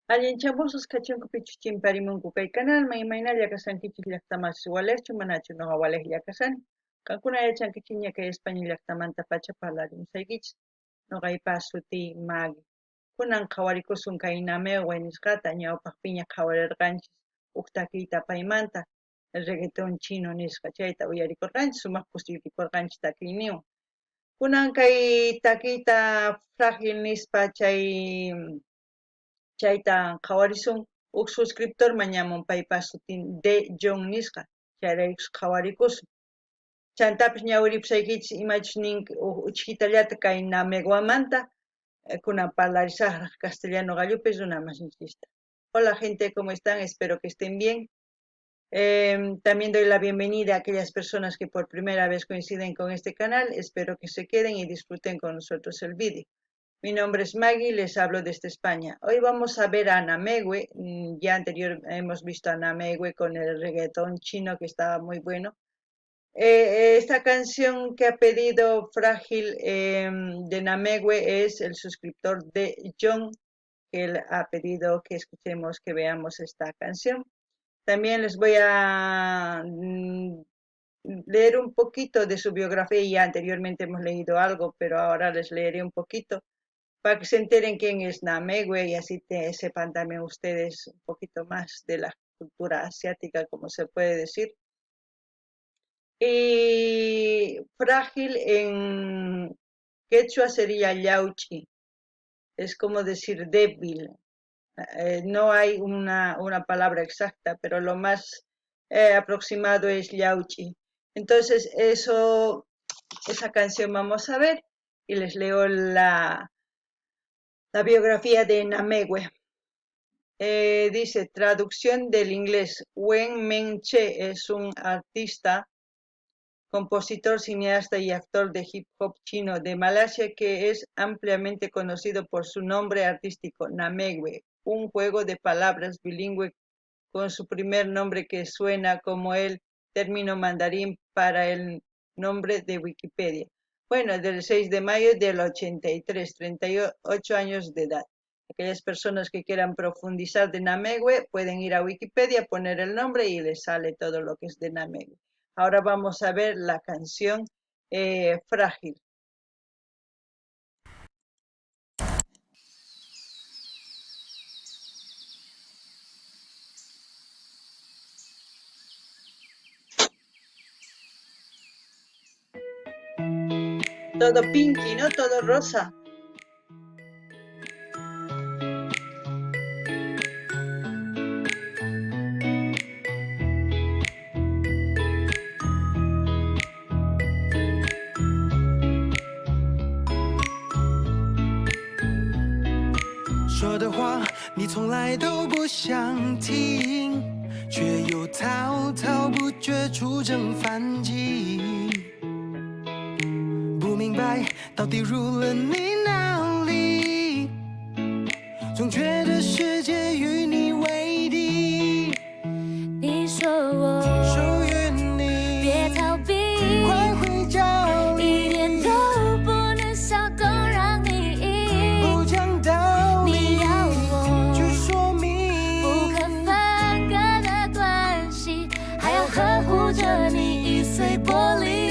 Allinchamusas kachunku pichuchin parimunku kay canalma imaynalla kasankichis llaqtamas walechu manachu noqa waleqlla kasani. Kankuna yachankichis ña kay España llaqtamanta pacha parlarimusaykichis. Noqaypa suti Maggie. Kunan qhawarikusun kay Namewa nisqata ñawpaq piña qhawarirqanchis huk takiyta paymanta reggaeton chino nisqa chayta uyarikurqanchis sumaq kusurikurqanchis takiyniwan. Kunan kay takiyta frágil nispa chayta qhawarisun huk suscriptor mañamun paypa sutin De Jong nisqa chayraykus qhawarikusun. Chantapis ñawiripusaykichis imachus ninki uchkitallata kay Nameguamanta kunan parlarisaqraq castellano gallupi runa masinchista. Hola gente, ¿cómo están? Espero que estén bien. También doy la bienvenida a aquellas personas que por primera vez coinciden con este canal. Espero que se queden y disfruten con nosotros el vídeo. Mi nombre es Maggie, les hablo desde España. Hoy vamos a ver a Namegwe. Ya anterior hemos visto a Namegwe con el reggaetón chino que estaba muy bueno. Esta canción que ha pedido Frágil de Namegwe es el suscriptor de John, que él ha pedido que escuchemos, que veamos esta canción. También les voy a leer un poquito de su biografía. Ya anteriormente hemos leído algo, pero ahora les leeré un poquito para que se enteren quién es Namegwe y así sepan también ustedes un poquito más de la cultura asiática, como se puede decir. Y frágil en quechua sería Yauchi, es como decir débil. No hay una palabra exacta, pero lo más aproximado es Yauchi. Entonces, esa canción vamos a ver y les leo la biografía de Namegwe. Dice, traducción del inglés, Wen Meng-che es un artista, compositor, cineasta y actor de hip hop chino de Malasia que es ampliamente conocido por su nombre artístico, Namegwe, un juego de palabras bilingüe con su primer nombre que suena como el término mandarín para el nombre de Wikipedia. Bueno, del 6 de mayo del 83, 38 años de edad. Aquellas personas que quieran profundizar de Namegwe pueden ir a Wikipedia, poner el nombre y les sale todo lo que es de Namegwe. Ahora vamos a ver la canción Frágil. Todo pinky, ¿no? Todo rosa.说的话你从来都不想听，却又滔滔不绝出征反击。不明白到底入了你哪里，总觉得世界与你为敌。你说我属于你，别逃避，快回家里，一点都不能小动让你赢。不讲道理，你要我去说明不可分割的关系，还要呵护着你易碎玻璃。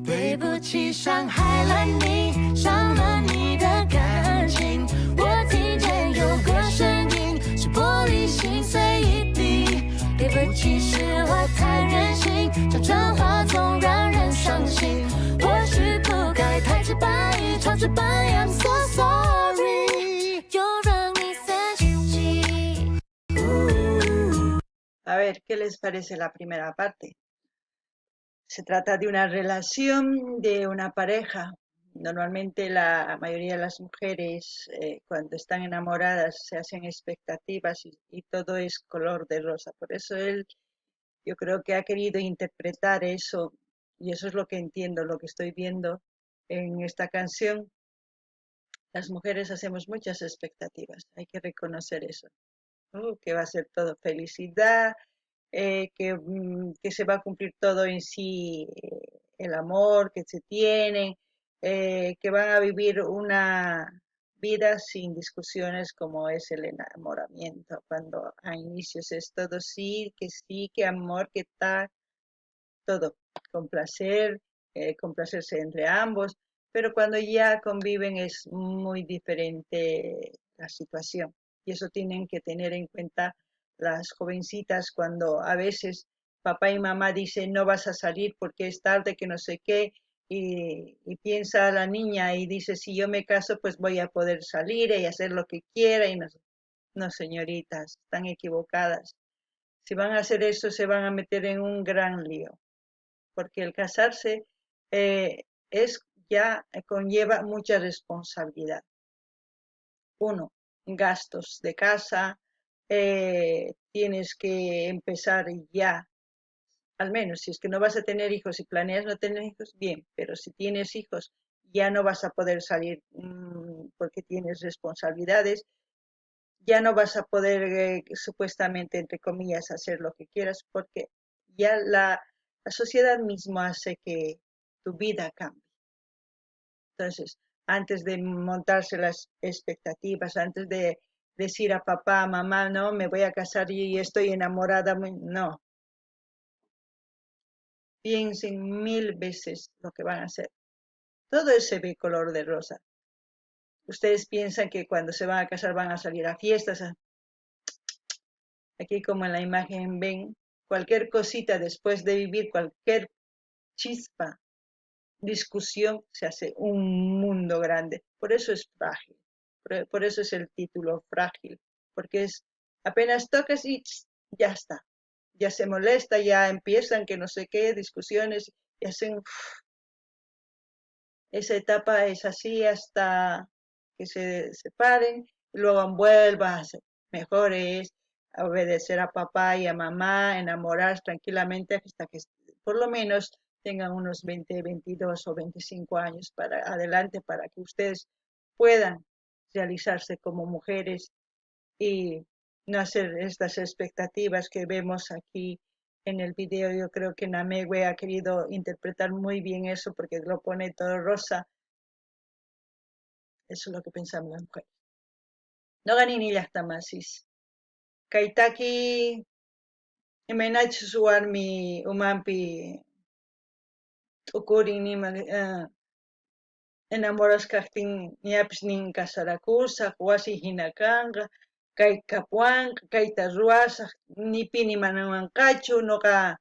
对不起，伤害了你，伤了你的感情。我听见有个声音，是玻璃心碎一地。对不起，是我太任性，讲真话总让人伤心。或许不该太直白，超直白 ，I'm so sorry， 又让你生气。A ver, ¿qué les parece la primera parte? Se trata de una relación de una pareja. Normalmente la mayoría de las mujeres cuando están enamoradas se hacen expectativas y todo es color de rosa. Por eso yo creo que ha querido interpretar eso y eso es lo que entiendo, lo que estoy viendo en esta canción. Las mujeres hacemos muchas expectativas, hay que reconocer eso. Que va a ser todo felicidad, que se va a cumplir todo en sí, el amor que se tienen, que van a vivir vida sin discusiones como es el enamoramiento. Cuando a inicios es todo sí, que amor, que tal, todo con placer, complacerse entre ambos, pero cuando ya conviven es muy diferente la situación. Y eso tienen que tener en cuenta las jovencitas cuando a veces papá y mamá dicen no vas a salir porque es tarde, que no sé qué, y piensa la niña y dice si yo me caso pues voy a poder salir y hacer lo que quiera y no, no señoritas, están equivocadas. Si van a hacer eso se van a meter en un gran lío porque el casarse es ya conlleva mucha responsabilidad. Uno, gastos de casa, tienes que empezar ya, al menos si es que no vas a tener hijos y planeas no tener hijos, bien, pero si tienes hijos ya no vas a poder salir porque tienes responsabilidades, ya no vas a poder supuestamente, entre comillas, hacer lo que quieras porque ya la sociedad misma hace que tu vida cambie. Entonces, antes de montarse las expectativas, antes de decir a papá, a mamá, no, me voy a casar y estoy enamorada, no, piensen 1000 veces lo que van a hacer. Todo se ve color de rosa. Ustedes piensan que cuando se van a casar van a salir a fiestas. Aquí como en la imagen ven, cualquier cosita después de vivir cualquier chispa, discusión, se hace un mundo grande. Por eso es frágil. Por eso es el título frágil. Porque es apenas tocas y ya está. Ya se molesta, ya empiezan que no sé qué, discusiones, y hacen esa etapa es así hasta que se separen, y luego vuelvan a ser mejores, a obedecer a papá y a mamá, enamorarse tranquilamente hasta que por lo menos tengan unos 20, 22 o 25 años para adelante para que ustedes puedan realizarse como mujeres y no hacer estas expectativas que vemos aquí en el video. Yo creo que Namegüe ha querido interpretar muy bien eso porque lo pone todo rosa. Eso es lo que pensamos las mujeres. No ganin ni las tamasis. Kaitaki, imenachu suarmi umampi ukurin ni enamoras kaqtin ñapis nin kasarakusaq wasi hinakanqa kay kapuanqa kayta ruwasaq nipini mana wanqachu noqa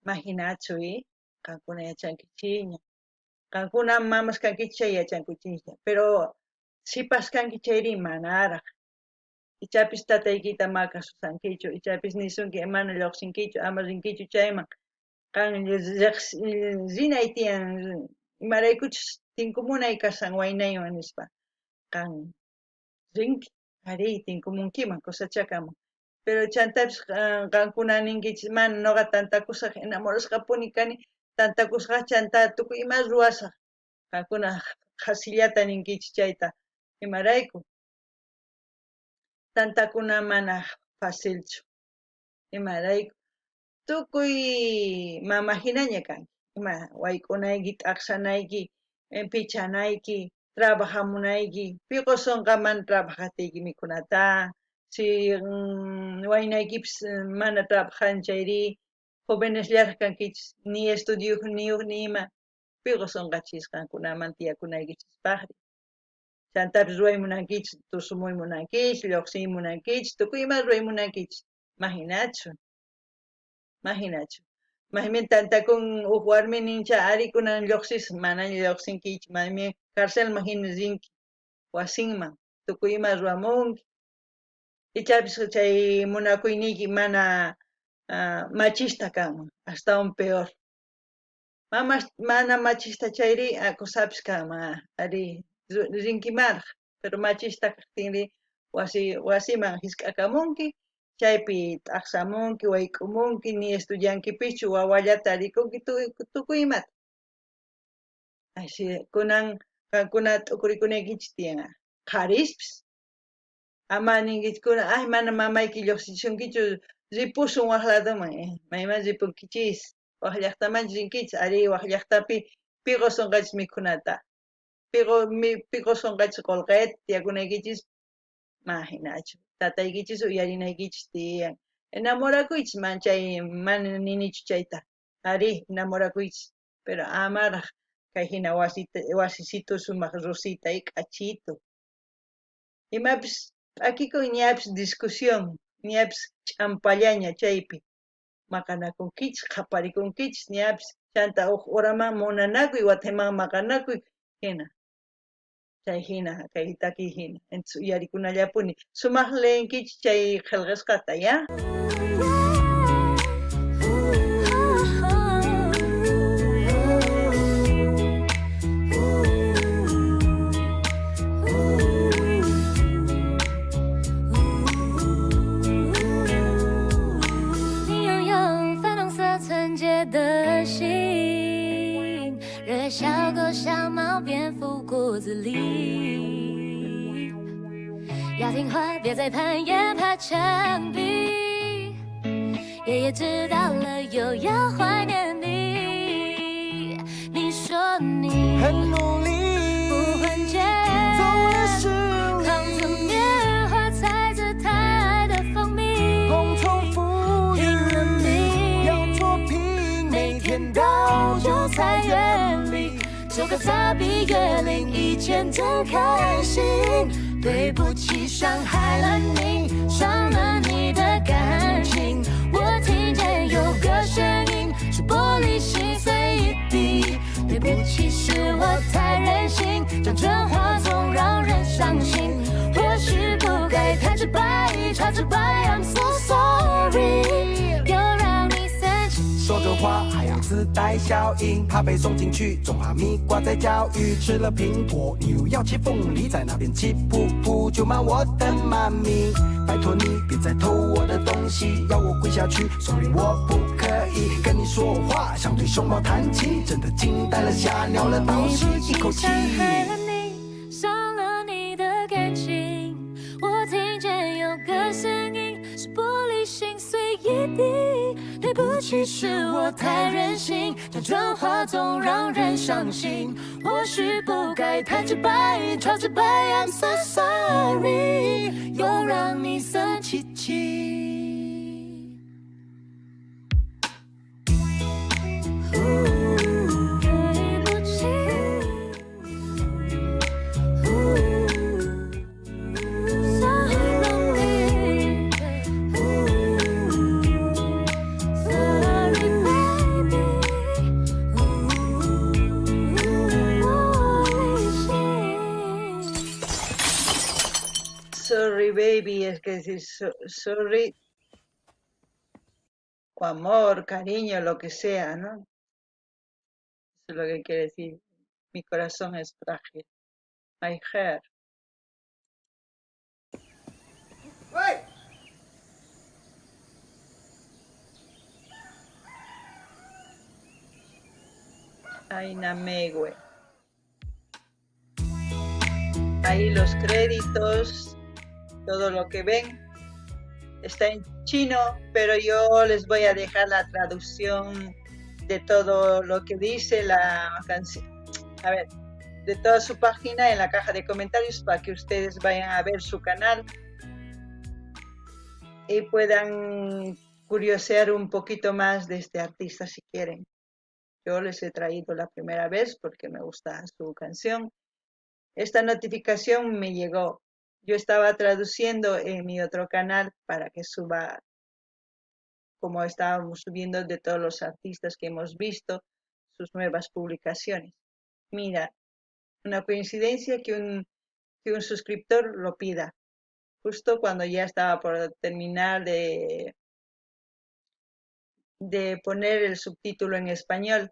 imaginachu qankuna yachankichikña qankuna mamas kankichik chay yachankuchikña pero sipas kanki chayri manaraq ichapis tataykita makasusankichu ichapis nisunki mana lluqsinkichu ama rinkichu chayman kan rinay tiyan imaraykuchus tinkumunay kashan waynaywan nispa kan rinki ari tinkumunkiman kusachakaman pero chantapis qankuna ninkichis mana noqa tantakusaq enamorasqapuni kani tantakusqa chanta tukuy ima ruwasaq qankuna hasillata ninkichis chayta imarayku tantakuna mana facilchu imarayku tukuy mama hinaña kanki ima waykunayki t'aqsanayki pichanayki trabajamunayki piqusunqa mana trabajatiyki mikunata si waynaykipis mana trabajan chayri jovenesllaraq kankichis ni estudiuq niyuq ni ima piqusunqachis qankunaman tiyakunaykichispaqri chantapis ruwaymunankichis tusumuymunankichis lluqsiymunankichis tukuy ima ruwaymunankichis imaginachu maymi tantakun huk warmi nincha ari kunan lluqsis mana lluqsinkichu maymi karcelman hina rinki wasinman tukuy ima ruwamunki ichapis chay munakuyniyki mana machista kanman astawan peor mana machista chayri akusapis kanman ari rinkimaraq pero machista kaqtinri wasiman hisk'akamunki chaypi t'aqsamunki wayk'umunki ni estudiankipichu wawallata rikunki tukuy imata así kunan qankuna t'ukurikunaykichis tiyan qharispis ama ninkichikuna ay mana mamayki lluqsichishunkichu ripusun waq ladoman mayman ripunkichis waq llaqtamanchis rinkichis ari waq llaqtapi piqusunqachis mikhunata pico sonqach qolqet tiyakunaykichis imaginachu tataykichis uyarinaykichis tiyan enamorakuychis chay mana ninichu chayta ari enamorakuychis pero amaraq kay hina wasisito sumaq rosita y k'achito imapis p'akikuy ñapis discusión ñapis ch'ampallaña chaypi maqanakunkichis qhaparikunkichis ñapis chanta huk uraman munanakuy wataman maqanakuy hina chay hina kay takiy hina entonces uyarikunallapuni sumaq leenkichis chay qillqasqata ya的心，热小狗、小猫、蝙蝠、骨子里，要听话，别再攀岩爬墙壁。爷爷知道了，又要怀念你。你说你很努力，不换肩，走的是扛着棉花，采着太爱的蜂蜜，共同富裕，拼了命，要脱贫，每天到韭菜园里，收割杂比月龄以前真开心。对不起，伤害了你，伤了你的感情。我听见有个声音，是玻璃心碎一地。对不起，是我太任性，讲真话总让人伤心。或许不该太直白，超直白 ，I'm so sorry， 又让你生气。说着话还要自带效应，怕被送进去，种哈密瓜在教育，吃了苹果，你又要切凤梨，在那边气噗噗，就骂我的妈咪。拜托你别再偷我的东西，要我跪下去 ，sorry 我不可以跟你说话，像对熊猫弹琴，真的惊呆了，吓尿了，倒吸一口气。伤害了你，伤了你的感情。我听见有个声音，是玻璃心碎一地。对不起，是我太任性，讲真话总让人伤心。或许不该太直白，超直白 ，I'm so sorry， 又让你生气气。对不起。Sorry baby es que decir sorry o amor, cariño, lo que sea, ¿no? Eso es lo que quiere decir. Mi corazón es frágil. My heart. Ay, Namegüe. Ahí los créditos, todo lo que ven está en chino, pero yo les voy a dejar la traducción de todo lo que dice la canción. A ver, de toda su página en la caja de comentarios para que ustedes vayan a ver su canal y puedan curiosear un poquito más de este artista si quieren. Yo les he traído la primera vez porque me gusta su canción. Esta notificación me llegó. Yo estaba traduciendo en mi otro canal para que suba, como estábamos subiendo de todos los artistas que hemos visto, sus nuevas publicaciones. Mira, una coincidencia que un suscriptor lo pida, justo cuando ya estaba por terminar de poner el subtítulo en español.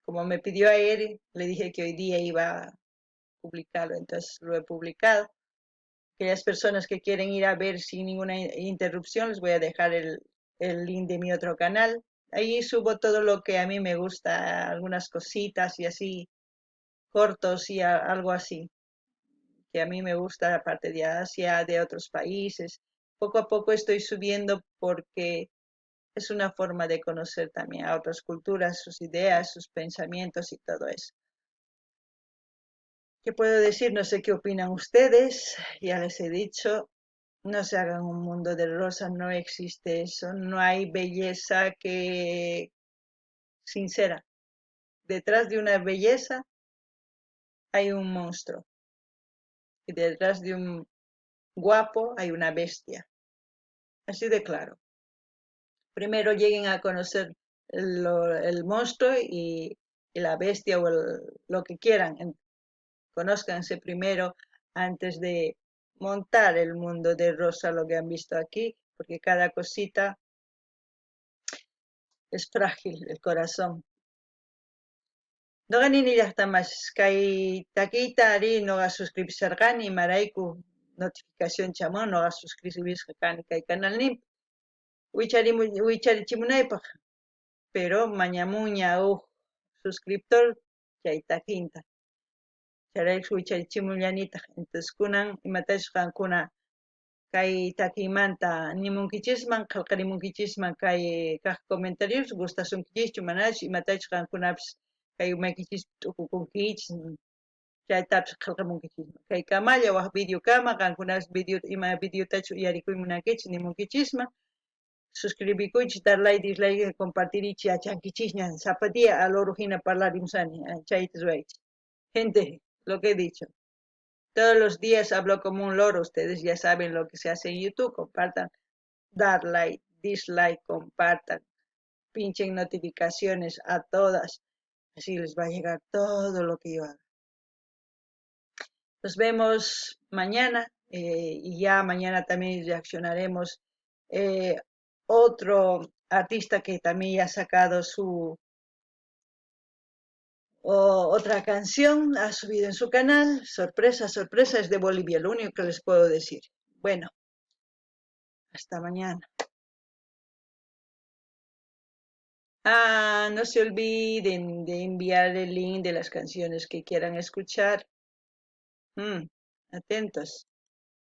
Como me pidió a él, le dije que hoy día iba a publicarlo, entonces lo he publicado. Aquellas personas que quieren ir a ver sin ninguna interrupción, les voy a dejar el link de mi otro canal. Ahí subo todo lo que a mí me gusta, algunas cositas y así, cortos y algo así, que a mí me gusta, aparte de Asia, de otros países. Poco a poco estoy subiendo porque es una forma de conocer también a otras culturas, sus ideas, sus pensamientos y todo eso. ¿Qué puedo decir? No sé qué opinan ustedes. Ya les he dicho, no se hagan un mundo de rosas, no existe eso. No hay belleza que sincera. Detrás de una belleza hay un monstruo. Y detrás de un guapo hay una bestia. Así de claro. Primero lleguen a conocer el monstruo y la bestia o lo que quieran. Conózcanse primero antes de montar el mundo de rosa, lo que han visto aquí, porque cada cosita es frágil, el corazón. Noqa ninillaqtamas kay taquiyta ari noqa suscribisarqani imarayku notificación chamun noqa suscribisqa kani kay canalninpi wicharichimunaypaq, pero mañamunña huk suscriptor chay taquinta. Charaykus wicharichimullanitaq. Entonces kunan imatachu qankuna kay taquiymanta nimunkichisman, qillqarimunkichisman kay kaq comentarios gustasunkichikchu manachu imatachu qankunapis kay umaykichis t'ukukunkichis chaytapas qillqamunkichisman. Kay kamalla waq videokama qankunapas ima videotachu uyarikuymunankichis nimunkichisman, suscribikuychis, dar like, dislike, compartirichis yachankichisña sapa día al oro hina parlarimusani, chayta ruraychis. Gente, lo que he dicho. Todos los días hablo como un loro, ustedes ya saben lo que se hace en YouTube, compartan, dar like, dislike, compartan, pinchen notificaciones a todas, así les va a llegar todo lo que yo haga. Nos vemos mañana y ya mañana también reaccionaremos otro artista que también ya ha sacado su otra canción, ha subido en su canal, sorpresa, sorpresa, es de Bolivia, lo único que les puedo decir. Bueno, hasta mañana. No se olviden de enviar el link de las canciones que quieran escuchar. Atentos.